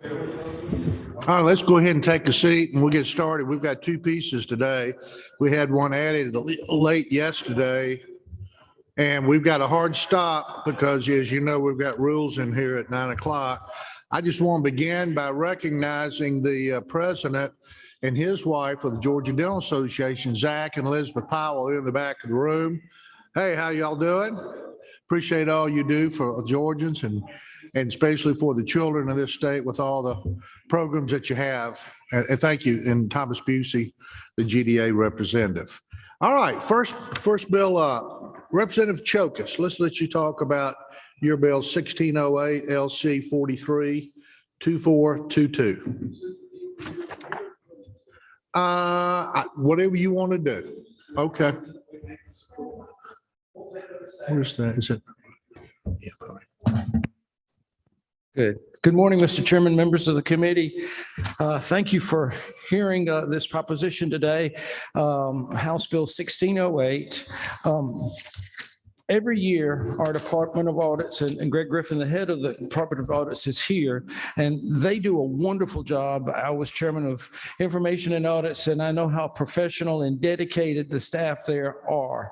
All right, let's go ahead and take a seat and we'll get started. We've got two pieces today. We had one added late yesterday. And we've got a hard stop because, as you know, we've got rules in here at 9 o'clock. I just want to begin by recognizing the president and his wife of the Georgia Dental Association, Zach and Elizabeth Powell, in the back of the room. Hey, how y'all doing? Appreciate all you do for Georgians and especially for the children of this state with all the programs that you have. And thank you. And Thomas Busey, the GDA representative. All right, first bill up. Representative Chokas, let's let you talk about your bill 1608 LC 432422. Whatever you want to do. Okay. Where's that? Is it? Yeah, probably. Good. Good morning, Mr. Chairman, members of the committee. Thank you for hearing this proposition today, House Bill 1608. Every year, our Department of Audits and Greg Griffin, the head of the Department of Audits, is here, and they do a wonderful job. I was chairman of Information and Audits, and I know how professional and dedicated the staff there are.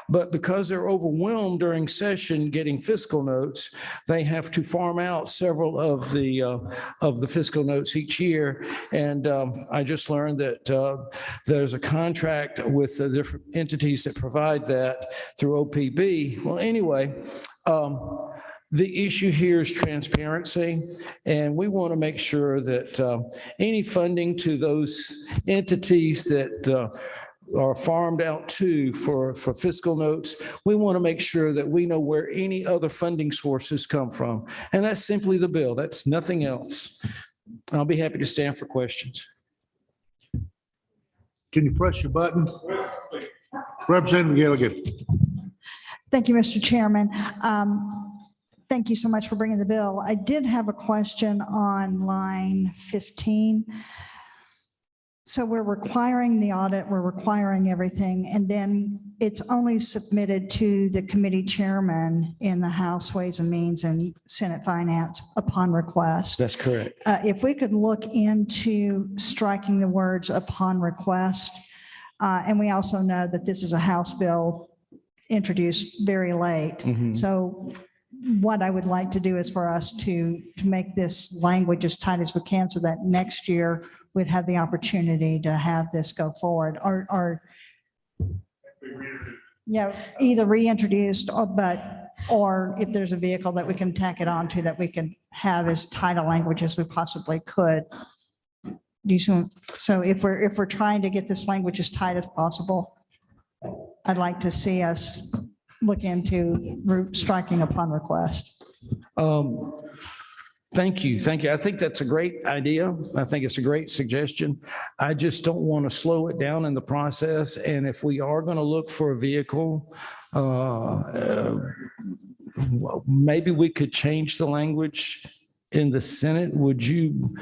But because they're overwhelmed during session getting fiscal notes, they have to farm out several of the fiscal notes each year. And I just learned that there's a contract with the different entities that provide that through OPB. Well, anyway, the issue here is transparency, and we want to make sure that any funding to those entities that are farmed out to for fiscal notes, we want to make sure that we know where any other funding sources come from. And that's simply the bill. That's nothing else. I'll be happy to stand for questions. Can you press your button? Representative Gilligan. Thank you, Mr. Chairman. Thank you so much for bringing the bill. I did have a question on line 15. So we're requiring the audit, we're requiring everything, and then it's only submitted to the committee chairman in the House Ways and Means and Senate Finance upon request. That's correct. If we could look into striking the words upon request, and we also know that this is a House bill introduced very late. Mhm. So what I would like to do is for us to make this language as tight as we can so that next year we'd have the opportunity to have this go forward or yeah, either reintroduced or if there's a vehicle that we can tack it onto that we can have as tight a language as we possibly could. So if we're trying to get this language as tight as possible, I'd like to see us look into striking upon request. Thank you. Thank you. I think that's a great idea. I think it's a great suggestion. I just don't want to slow it down in the process. And if we are going to look for a vehicle, maybe we could change the language in the Senate. Would you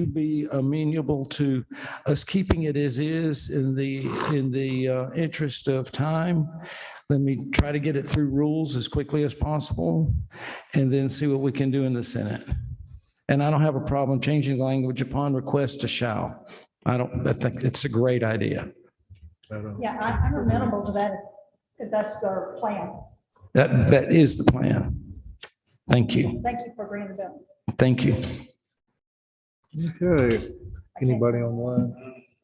be amenable to us keeping it as is in the interest of time? Let me try to get it through rules as quickly as possible and then see what we can do in the Senate. And I don't have a problem changing the language upon request to shall. I think it's a great idea. Yeah, I'm amenable to that if that's our plan. That is the plan. Thank you. Thank you for bringing the bill. Thank you. Okay. Anybody online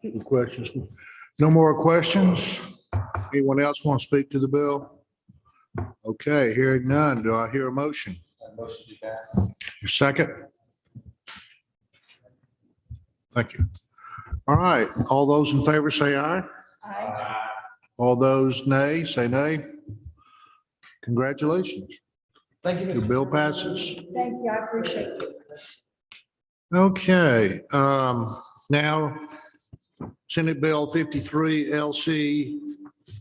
with questions? No more questions? Anyone else want to speak to the bill? Okay, hearing none. Do I hear a motion? Motion to pass. Your second? Thank you. All right. All those in favor say aye. Aye. All those nay, say nay. Congratulations. Thank you, Your bill passes. Thank you. I appreciate it. Okay, now Senate Bill 53 LC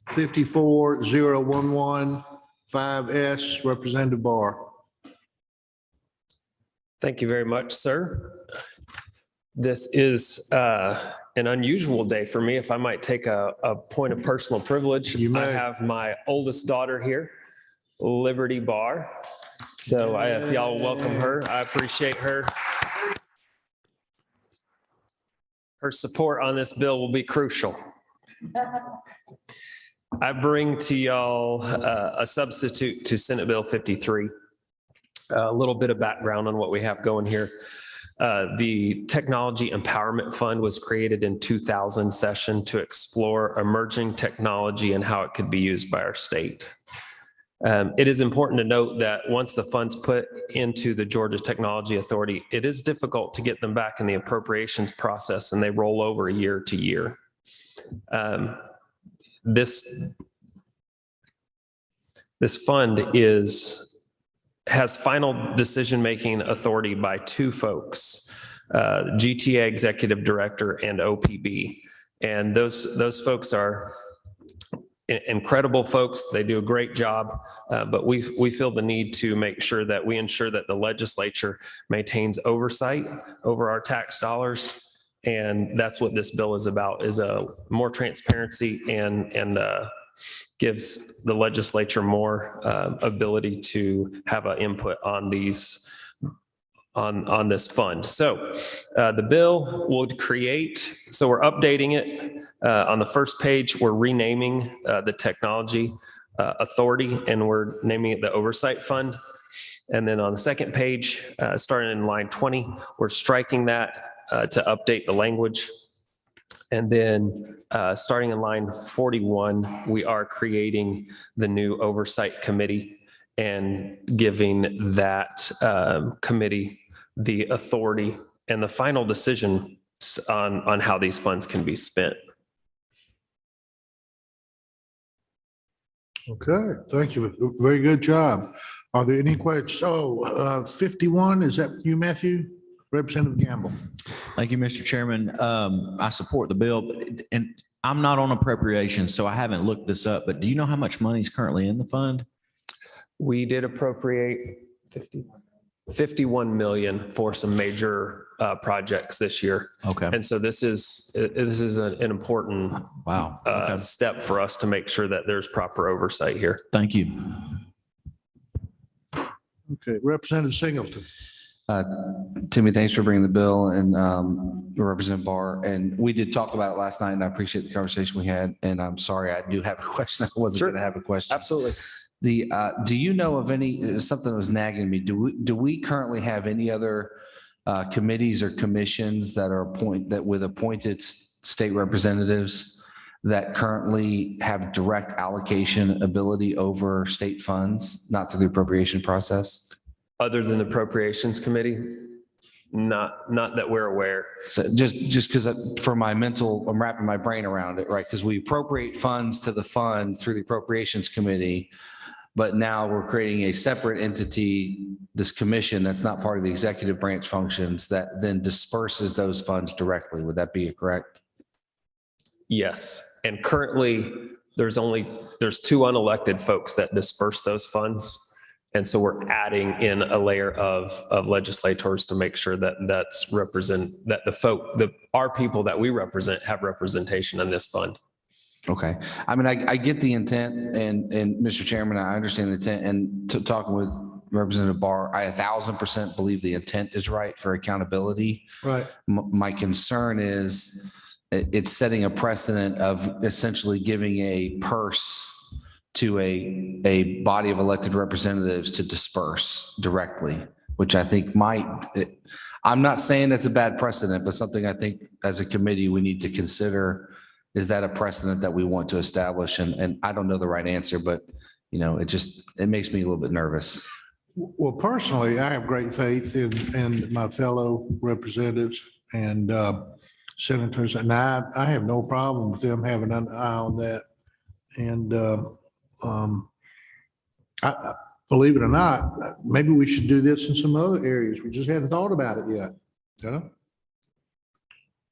54011-5S, Representative Barr. Thank you very much, sir. This is an unusual day for me, if I might take a point of personal privilege. You may. I have my oldest daughter here, Liberty Barr. So if y'all welcome her, I appreciate her. Her support on this bill will be crucial. I bring to y'all a substitute to Senate Bill 53. A little bit of background on what we have going here. The Technology Empowerment Fund was created in 2000 session to explore emerging technology and how it could be used by our state. It is important to note that once the funds put into the Georgia Technology Authority, it is difficult to get them back in the appropriations process, and they roll over year to year. This fund has final decision-making authority by two folks, GTA Executive Director and OPB. And those folks are incredible folks. They do a great job, but we feel the need to make sure that we ensure that the legislature maintains oversight over our tax dollars. And that's what this bill is about, is a more transparency and gives the legislature more ability to have an input on these on this fund. So the bill would create, so we're updating it. On the first page, we're renaming the Technology Authority, and we're naming it the Oversight Fund. And then on the second page, starting in line 20, we're striking that to update the language. And then starting in line 41, we are creating the new Oversight Committee and giving that committee the authority and the final decision on how these funds can be spent. Okay, thank you. Very good job. Are there any questions? 51, is that you, Matthew? Representative Gamble. Thank you, Mr. Chairman. I support the bill, and I'm not on appropriations, so I haven't looked this up, but do you know how much money is currently in the fund? We did appropriate 51 million for some major projects this year. Okay. And so this is an important Wow. Okay. step for us to make sure that there's proper oversight here. Thank you. Okay, Representative Singleton. Timmy, thanks for bringing the bill, and Representative Barr. And we did talk about it last night, and I appreciate the conversation we had. And I'm sorry, I do have a question. I wasn't going to have a question. Absolutely. Do you know of any, something that was nagging me? Do we currently have any other committees or commissions that are with appointed state representatives that currently have direct allocation ability over state funds, not through the appropriation process? Other than the Appropriations Committee? Not that we're aware. So just because for my mental, I'm wrapping my brain around it, right? Because we appropriate funds to the fund through the Appropriations Committee, but now we're creating a separate entity, this commission that's not part of the executive branch functions, that then disperses those funds directly. Would that be correct? Yes. And currently there's two unelected folks that disperse those funds. And so we're adding in a layer of legislators to make sure that our people that we represent have representation in this fund. Okay. I mean, I get the intent, and Mr. Chairman, I understand the intent, and talking with Representative Barr, I 1000% believe the intent is right for accountability. Right. My concern is it's setting a precedent of essentially giving a purse to a body of elected representatives to disperse directly, which I think I'm not saying it's a bad precedent, but something I think as a committee we need to consider. Is that a precedent that we want to establish? And I don't know the right answer, but it makes me a little bit nervous. Well, personally, I have great faith in my fellow representatives and senators, and I have no problem with them having an eye on that. And I believe it or not, maybe we should do this in some other areas. We just hadn't thought about it yet.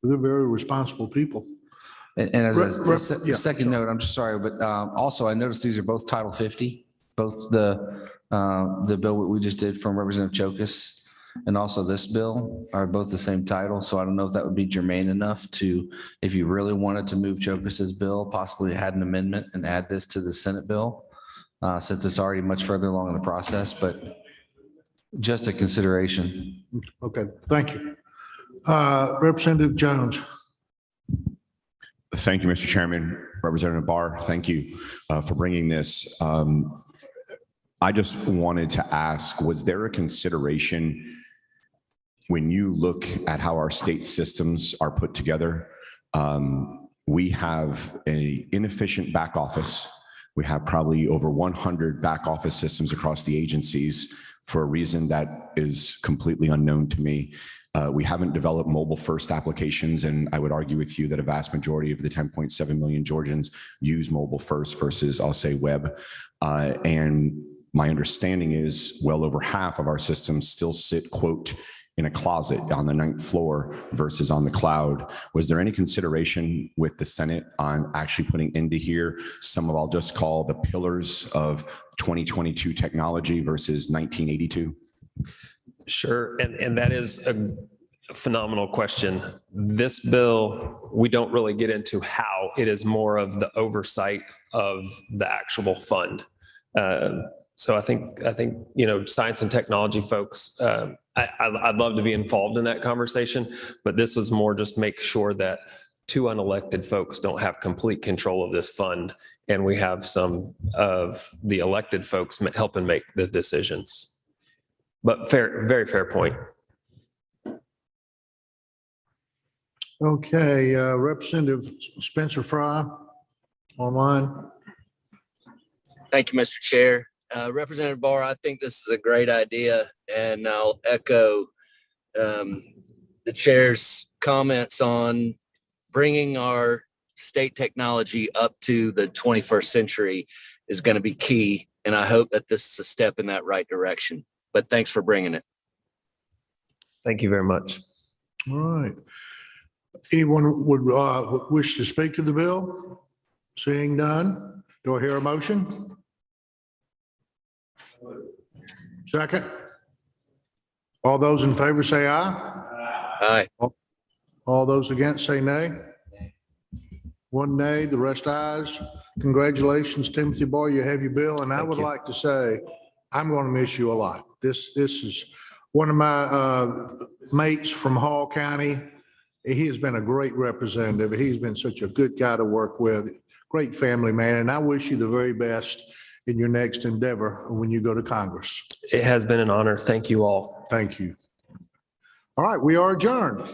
They're very responsible people. And as a second note, I'm just sorry, but also I noticed these are both Title 50, both the bill we just did from Representative Chokas and also this bill are both the same title. So I don't know if that would be germane enough to, if you really wanted to move Chokas's bill, possibly add an amendment and add this to the Senate bill, since it's already much further along in the process. But Just a consideration. Okay, thank you. Representative Jones. Thank you, Mr. Chairman. Representative Barr, thank you for bringing this. I just wanted to ask, was there a consideration when you look at how our state systems are put together? We have an inefficient back office. We have probably over 100 back office systems across the agencies for a reason that is completely unknown to me. We haven't developed mobile first applications, and I would argue with you that a vast majority of the 10.7 million Georgians use mobile first versus, I'll say, web. And my understanding is well over half of our systems still sit, quote, in a closet on the 9th floor versus on the cloud. Was there any consideration with the Senate on actually putting into here some of, I'll just call, the pillars of 2022 technology versus 1982? Sure, and that is a phenomenal question. This bill, we don't really get into how. It is more of the oversight of the actual fund. So I think science and technology folks, I'd love to be involved in that conversation, but this was more just make sure that two unelected folks don't have complete control of this fund, and we have some of the elected folks helping make the decisions. But very fair point. Okay, Representative Spencer Fry, online. Thank you, Mr. Chair. Representative Barr, I think this is a great idea, and I'll echo the chair's comments on bringing our state technology up to the 21st century is going to be key, and I hope that this is a step in that right direction. But thanks for bringing it. Thank you very much. All right. Anyone would wish to speak to the bill? Seeing none, do I hear a motion? Second. All those in favor say aye. Aye. All those against say nay. One nay, the rest ayes. Congratulations, Timothy Barr, you have your bill. And I would like to say, I'm going to miss you a lot. This is one of my mates from Hall County. He has been a great representative. He's been such a good guy to work with, great family man. And I wish you the very best in your next endeavor when you go to Congress. It has been an honor. Thank you all. Thank you. All right, we are adjourned.